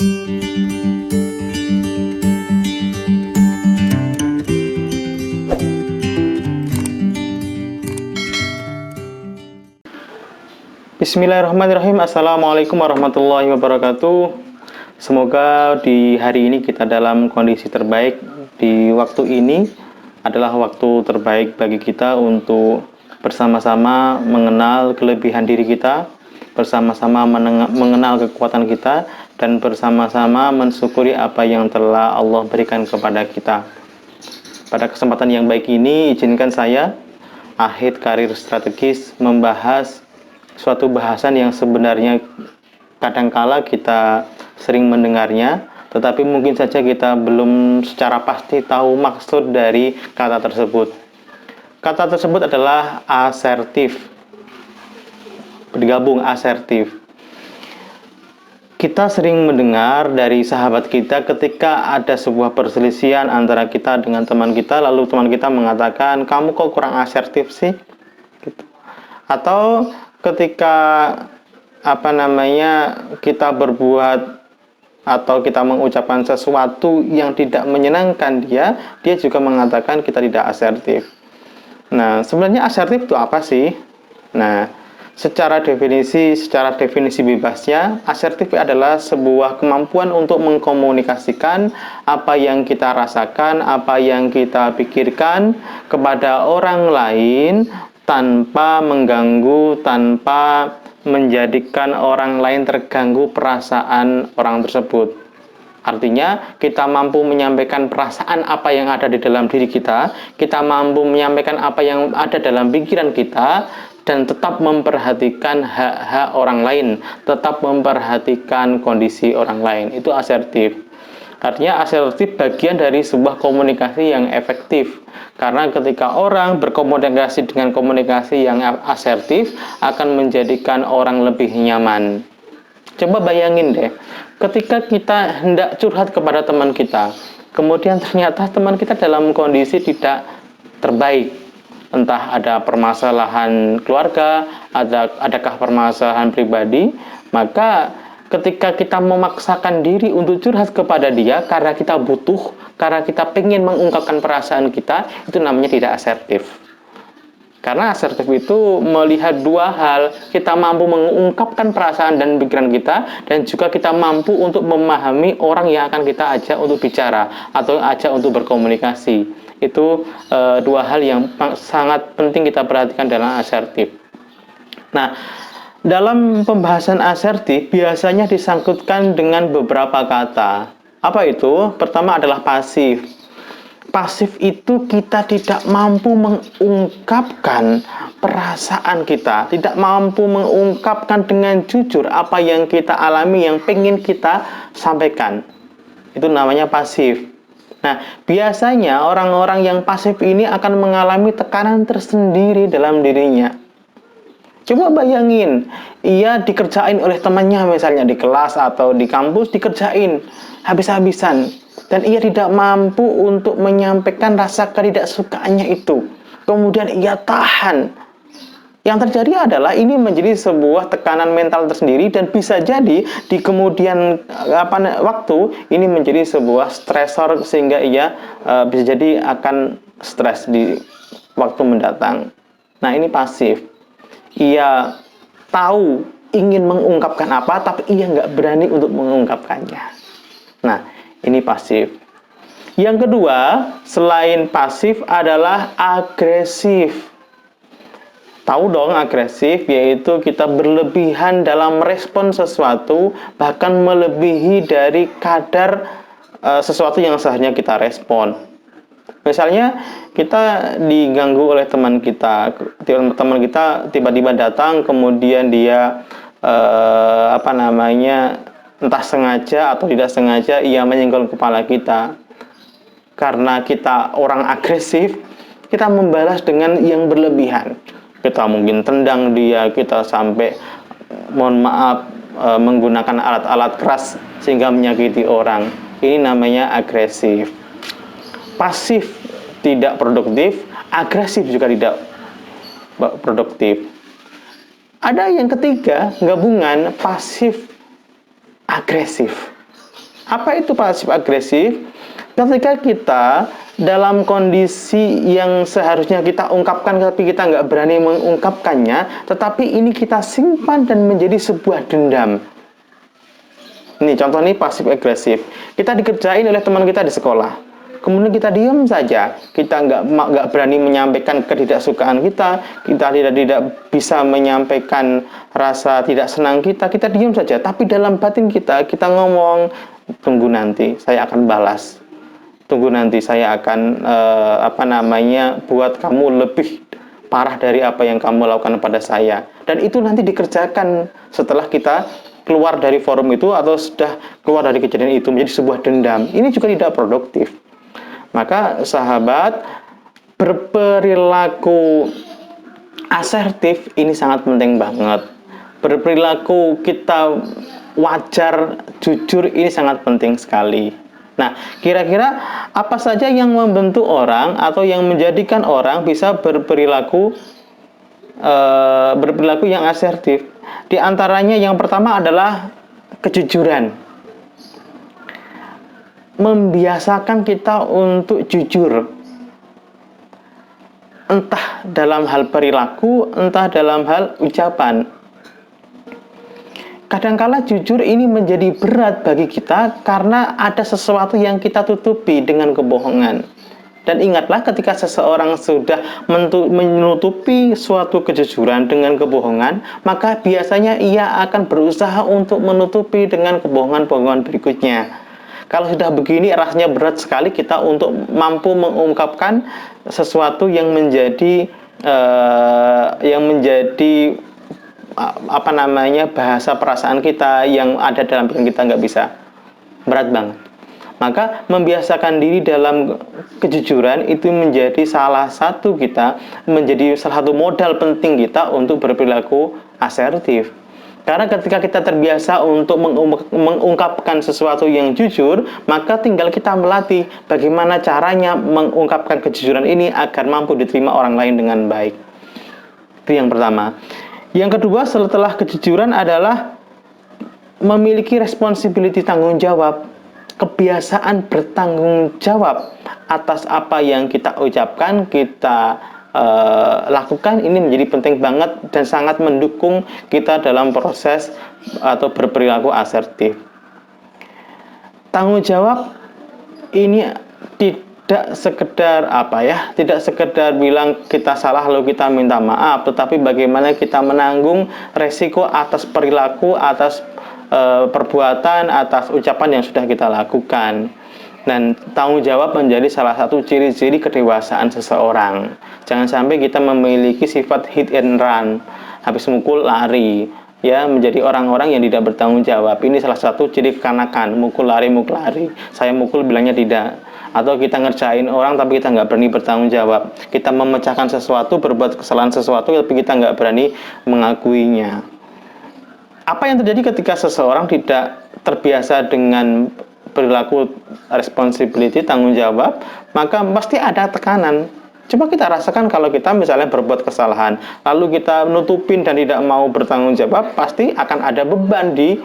Bismillahirrahmanirrahim. Assalamualaikum warahmatullahi wabarakatuh. Semoga di hari ini kita dalam kondisi terbaik. Di waktu ini adalah waktu terbaik bagi kita untuk bersama-sama mengenal kelebihan diri kita, bersama-sama mengenal kekuatan kita, dan bersama-sama mensyukuri apa yang telah Allah berikan kepada kita. Pada kesempatan yang baik ini, izinkan saya, Ahid Karir Strategis, membahas suatu bahasan yang sebenarnya kadangkala kita sering mendengarnya, tetapi mungkin saja kita belum secara pasti tahu maksud dari kata tersebut. Kata tersebut adalah asertif. Digabung asertif. Kita sering mendengar dari sahabat kita ketika ada sebuah perselisihan antara kita dengan teman kita, lalu teman kita mengatakan, "Kamu kok kurang asertif sih?" Gitu. Atau ketika kita berbuat atau kita mengucapkan sesuatu yang tidak menyenangkan dia juga mengatakan kita tidak asertif. Nah, sebenarnya asertif itu apa sih? Nah, secara definisi bebasnya, asertif adalah sebuah kemampuan untuk mengkomunikasikan apa yang kita rasakan, apa yang kita pikirkan kepada orang lain tanpa mengganggu, tanpa menjadikan orang lain terganggu perasaan orang tersebut. Artinya, kita mampu menyampaikan perasaan apa yang ada di dalam diri kita mampu menyampaikan apa yang ada dalam pikiran kita, dan tetap memperhatikan hak-hak orang lain, tetap memperhatikan kondisi orang lain. Itu asertif. Artinya asertif bagian dari sebuah komunikasi yang efektif. Karena ketika orang berkomunikasi dengan komunikasi yang asertif, akan menjadikan orang lebih nyaman. Coba bayangin deh, ketika kita hendak curhat kepada teman kita, kemudian ternyata teman kita dalam kondisi tidak terbaik. Entah ada permasalahan keluarga, adakah permasalahan pribadi, maka ketika kita memaksakan diri untuk curhat kepada dia karena kita butuh, karena kita ingin mengungkapkan perasaan kita, itu namanya tidak asertif. Karena asertif itu melihat dua hal, kita mampu mengungkapkan perasaan dan pikiran kita, dan juga kita mampu untuk memahami orang yang akan kita ajak untuk bicara atau ajak untuk berkomunikasi. Itu dua hal yang sangat penting kita perhatikan dalam asertif. Nah, dalam pembahasan asertif biasanya disangkutkan dengan beberapa kata. Apa itu? Pertama adalah pasif. Pasif itu kita tidak mampu mengungkapkan perasaan kita, tidak mampu mengungkapkan dengan jujur apa yang kita alami, yang pengen kita sampaikan. Itu namanya pasif. Nah, biasanya orang-orang yang pasif ini akan mengalami tekanan tersendiri dalam dirinya. Coba bayangin, ia dikerjain oleh temannya misalnya di kelas atau di kampus, dikerjain habis-habisan, dan ia tidak mampu untuk menyampaikan rasa ketidaksukaannya itu. Kemudian ia tahan. Yang terjadi adalah ini menjadi sebuah tekanan mental tersendiri, dan bisa jadi di kemudian waktu ini menjadi sebuah stresor sehingga ia bisa jadi akan stres di waktu mendatang. Nah, ini pasif. Ia tahu ingin mengungkapkan apa, tapi ia nggak berani untuk mengungkapkannya. Nah, ini pasif. Yang kedua, selain pasif adalah agresif. Tahu dong agresif, yaitu kita berlebihan dalam merespon sesuatu, bahkan melebihi dari kadar sesuatu yang seharusnya kita respon. Misalnya kita diganggu oleh teman kita tiba-tiba datang, kemudian dia entah sengaja atau tidak sengaja ia menyenggol kepala kita. Karena kita orang agresif, kita membalas dengan yang berlebihan. Kita mungkin tendang dia, kita sampai menggunakan alat-alat keras sehingga menyakiti orang. Ini namanya agresif. Pasif tidak produktif, agresif juga tidak produktif. Ada yang ketiga, gabungan pasif agresif. Apa itu pasif agresif? Ketika kita dalam kondisi yang seharusnya kita ungkapkan tapi kita nggak berani mengungkapkannya, tetapi ini kita simpan dan menjadi sebuah dendam. Ini contoh nih pasif agresif. Kita dikerjain oleh teman kita di sekolah, kemudian kita diam saja, kita nggak berani menyampaikan ketidaksukaan kita tidak bisa menyampaikan rasa tidak senang kita diam saja. Tapi dalam batin kita ngomong, tunggu nanti saya akan balas, tunggu nanti saya akan buat kamu lebih parah dari apa yang kamu lakukan pada saya. Dan itu nanti dikerjakan setelah kita keluar dari forum itu atau sudah keluar dari kejadian itu, menjadi sebuah dendam. Ini juga tidak produktif. Maka sahabat, berperilaku asertif ini sangat penting banget. Berperilaku kita wajar, jujur, ini sangat penting sekali. Nah, kira-kira apa saja yang membentuk orang atau yang menjadikan orang bisa berperilaku yang asertif? Di antaranya yang pertama adalah kejujuran. Membiasakan kita untuk jujur, entah dalam hal perilaku, entah dalam hal ucapan. Kadangkala jujur ini menjadi berat bagi kita karena ada sesuatu yang kita tutupi dengan kebohongan. Dan ingatlah, ketika seseorang sudah menutupi suatu kejujuran dengan kebohongan, maka biasanya ia akan berusaha untuk menutupi dengan kebohongan-kebohongan berikutnya. Kalau sudah begini, rasanya berat sekali kita untuk mampu mengungkapkan sesuatu yang menjadi bahasa perasaan kita yang ada dalam pikiran kita, nggak bisa. Berat banget. Maka membiasakan diri dalam kejujuran itu menjadi salah satu modal penting kita untuk berperilaku asertif. Karena ketika kita terbiasa untuk mengungkapkan sesuatu yang jujur, maka tinggal kita melatih bagaimana caranya mengungkapkan kejujuran ini agar mampu diterima orang lain dengan baik. Itu yang pertama. Yang kedua setelah kejujuran adalah memiliki responsibility, tanggung jawab. Kebiasaan bertanggung jawab atas apa yang kita ucapkan, kita lakukan, ini menjadi penting banget dan sangat mendukung kita dalam proses atau berperilaku asertif. Tanggung jawab ini tidak sekedar bilang kita salah lalu kita minta maaf, tetapi bagaimana kita menanggung resiko atas perilaku, atas perbuatan, atas ucapan yang sudah kita lakukan. Dan tanggung jawab menjadi salah satu ciri-ciri kedewasaan seseorang. Jangan sampai kita memiliki sifat hit and run, habis mukul lari, ya, menjadi orang-orang yang tidak bertanggung jawab. Ini salah satu ciri kekanakan, mukul lari. Saya mukul bilangnya tidak. Atau kita ngerjain orang tapi kita nggak berani bertanggung jawab. Kita memecahkan sesuatu, berbuat kesalahan sesuatu, tapi kita nggak berani mengakuinya. Apa yang terjadi ketika seseorang tidak terbiasa dengan perilaku responsibility, tanggung jawab, maka pasti ada tekanan. Coba kita rasakan kalau kita misalnya berbuat kesalahan, lalu kita nutupin dan tidak mau bertanggung jawab, pasti akan ada beban di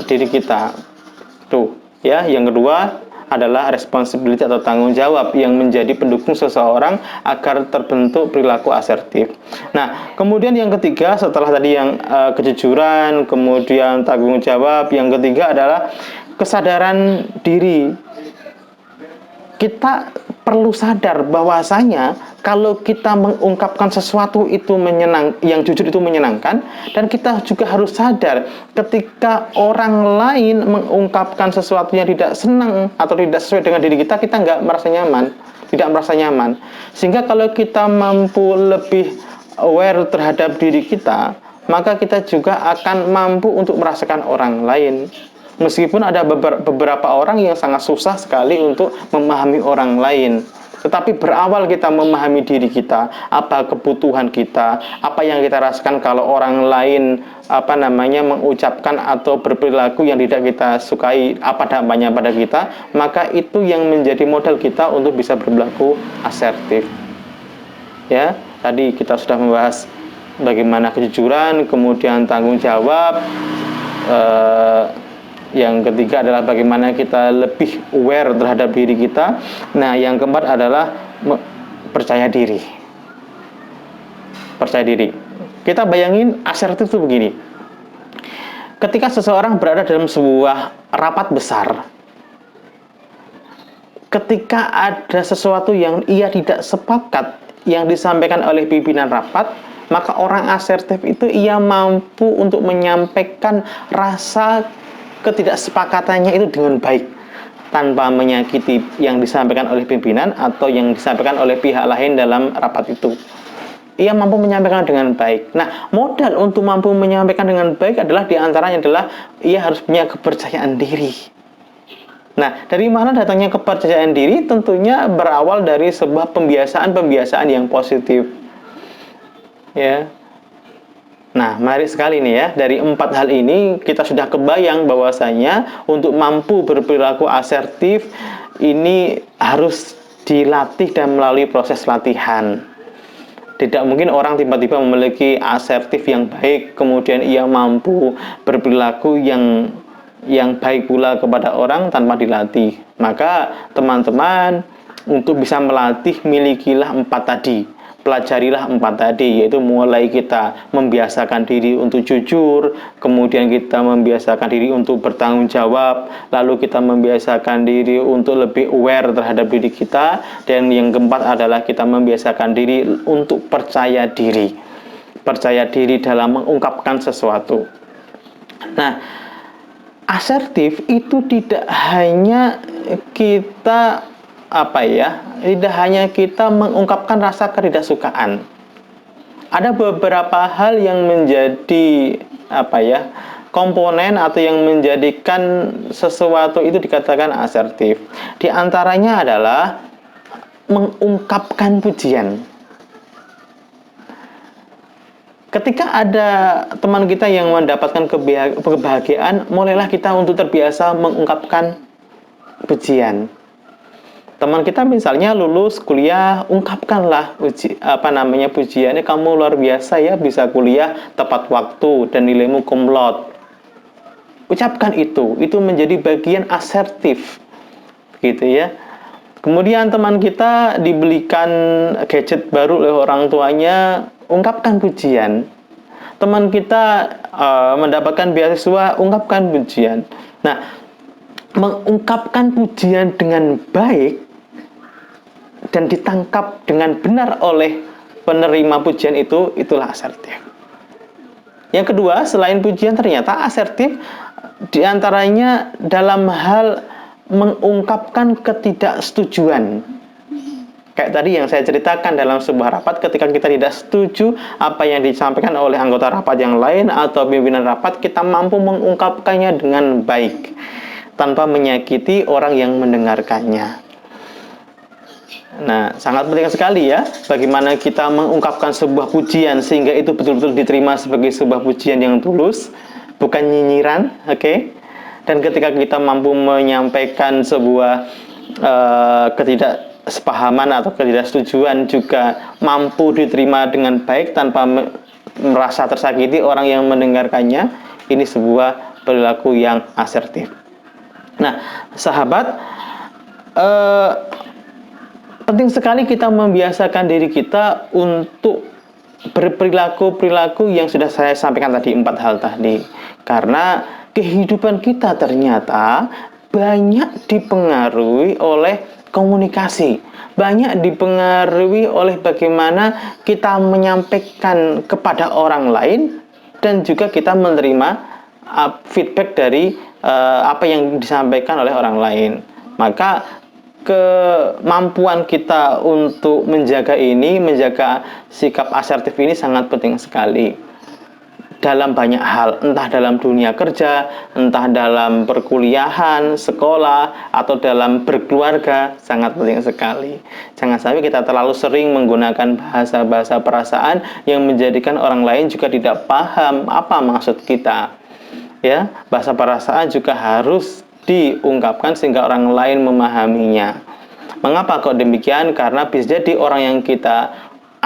diri kita. Tuh, ya. Yang kedua adalah responsibility atau tanggung jawab yang menjadi pendukung seseorang agar terbentuk perilaku asertif. Nah, kemudian yang ketiga setelah tadi yang kejujuran, kemudian tanggung jawab, yang ketiga adalah kesadaran diri. Kita perlu sadar bahwasanya kalau kita mengungkapkan sesuatu itu yang jujur itu menyenangkan, dan kita juga harus sadar ketika orang lain mengungkapkan sesuatu yang tidak senang atau tidak sesuai dengan diri kita, kita tidak merasa nyaman. Sehingga kalau kita mampu lebih aware terhadap diri kita, maka kita juga akan mampu untuk merasakan orang lain. Meskipun ada beberapa orang yang sangat susah sekali untuk memahami orang lain, tetapi berawal kita memahami diri kita, apa kebutuhan kita, apa yang kita rasakan kalau orang lain mengucapkan atau berperilaku yang tidak kita sukai, apa dampaknya pada kita, maka itu yang menjadi modal kita untuk bisa berperilaku asertif. Ya, tadi kita sudah membahas bagaimana kejujuran, kemudian tanggung jawab, Yang ketiga adalah bagaimana kita lebih aware terhadap diri kita. Nah, yang keempat adalah percaya diri. Percaya diri. Kita bayangin asertif itu begini. Ketika seseorang berada dalam sebuah rapat besar, ketika ada sesuatu yang ia tidak sepakat yang disampaikan oleh pimpinan rapat, maka orang asertif itu ia mampu untuk menyampaikan rasa ketidaksepakatannya itu dengan baik, tanpa menyakiti yang disampaikan oleh pimpinan atau yang disampaikan oleh pihak lain dalam rapat itu. Ia mampu menyampaikan dengan baik. Nah, modal untuk mampu menyampaikan dengan baik adalah diantaranya adalah ia harus punya kepercayaan diri. Nah, dari mana datangnya kepercayaan diri? Tentunya berawal dari sebuah pembiasaan-pembiasaan yang positif. Ya. Nah, menarik sekali nih ya. Dari 4 hal ini kita sudah kebayang bahwasanya untuk mampu berperilaku asertif ini harus dilatih dan melalui proses latihan. Tidak mungkin orang tiba-tiba memiliki asertif yang baik kemudian ia mampu berperilaku yang baik pula kepada orang tanpa dilatih. Maka teman-teman, untuk bisa melatih milikilah 4 tadi. Pelajarilah 4 tadi, yaitu mulai kita membiasakan diri untuk jujur, kemudian kita membiasakan diri untuk bertanggung jawab, lalu kita membiasakan diri untuk lebih aware terhadap diri kita, dan yang keempat adalah kita membiasakan diri untuk percaya diri. Percaya diri dalam mengungkapkan sesuatu. Nah, asertif itu tidak hanya kita tidak hanya kita mengungkapkan rasa ketidaksukaan. Ada beberapa hal yang menjadi komponen atau yang menjadikan sesuatu itu dikatakan asertif. Di antaranya adalah mengungkapkan pujian. Ketika ada teman kita yang mendapatkan kebahagiaan, mulailah kita untuk terbiasa mengungkapkan pujian. Teman kita misalnya lulus kuliah, ungkapkanlah pujiannya, kamu luar biasa ya, bisa kuliah tepat waktu dan nilaimu cum laude. Ucapkan itu menjadi bagian asertif, gitu ya. Kemudian teman kita dibelikan gadget baru oleh orang tuanya, ungkapkan pujian. Teman kita mendapatkan beasiswa, ungkapkan pujian. Nah, mengungkapkan pujian dengan baik dan ditangkap dengan benar oleh penerima pujian itulah asertif. Yang kedua, selain pujian, ternyata asertif diantaranya dalam hal mengungkapkan ketidaksetujuan. Kayak tadi yang saya ceritakan dalam sebuah rapat, ketika kita tidak setuju apa yang disampaikan oleh anggota rapat yang lain atau pimpinan rapat, kita mampu mengungkapkannya dengan baik tanpa menyakiti orang yang mendengarkannya. Nah, sangat penting sekali ya bagaimana kita mengungkapkan sebuah pujian sehingga itu betul-betul diterima sebagai sebuah pujian yang tulus, bukan nyinyiran, oke? Dan ketika kita mampu menyampaikan sebuah ketidaksepahaman atau ketidaksetujuan juga mampu diterima dengan baik tanpa merasa tersakiti orang yang mendengarkannya, ini sebuah perilaku yang asertif. Nah, sahabat, penting sekali kita membiasakan diri kita untuk berperilaku-perilaku yang sudah saya sampaikan tadi, 4 hal tadi. Karena kehidupan kita ternyata banyak dipengaruhi oleh komunikasi, banyak dipengaruhi oleh bagaimana kita menyampaikan kepada orang lain dan juga kita menerima feedback dari apa yang disampaikan oleh orang lain. Maka kemampuan kita untuk menjaga sikap asertif ini sangat penting sekali dalam banyak hal, entah dalam dunia kerja, entah dalam perkuliahan, sekolah, atau dalam berkeluarga, sangat penting sekali. Jangan sampai kita terlalu sering menggunakan bahasa-bahasa perasaan yang menjadikan orang lain juga tidak paham apa maksud kita. Ya, bahasa perasaan juga harus diungkapkan sehingga orang lain memahaminya. Mengapa kok demikian? Karena bisa jadi orang yang kita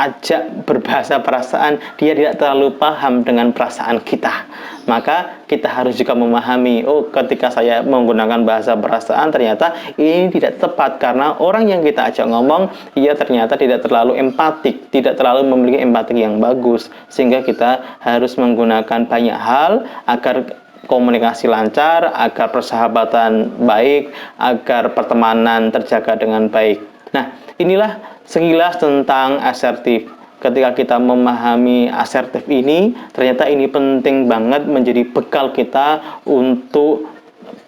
ajak berbahasa perasaan, dia tidak terlalu paham dengan perasaan kita. Maka kita harus juga memahami, oh ketika saya menggunakan bahasa perasaan ternyata ini tidak tepat karena orang yang kita ajak ngomong, ia ternyata tidak terlalu empatik, tidak terlalu memiliki empatik yang bagus, sehingga kita harus menggunakan banyak hal agar komunikasi lancar, agar persahabatan baik, agar pertemanan terjaga dengan baik. Nah, inilah sekilas tentang asertif. Ketika kita memahami asertif ini, ternyata ini penting banget menjadi bekal kita untuk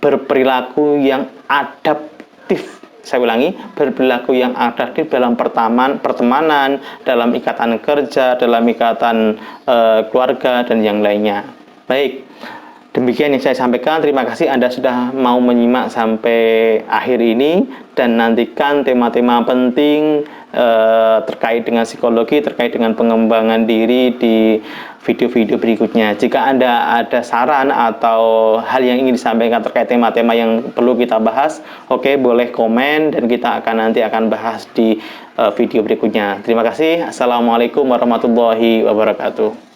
berperilaku yang adaptif. Saya ulangi, berperilaku yang adaptif dalam pertemanan, dalam ikatan kerja, dalam ikatan keluarga, dan yang lainnya. Baik, demikian yang saya sampaikan. Terima kasih Anda sudah mau menyimak sampai akhir ini, dan nantikan tema-tema penting terkait dengan psikologi, terkait dengan pengembangan diri di video-video berikutnya. Jika Anda ada saran atau hal yang ingin disampaikan terkait tema-tema yang perlu kita bahas, oke, boleh komen dan kita nanti akan bahas di video berikutnya. Terima kasih. Assalamualaikum warahmatullahi wabarakatuh.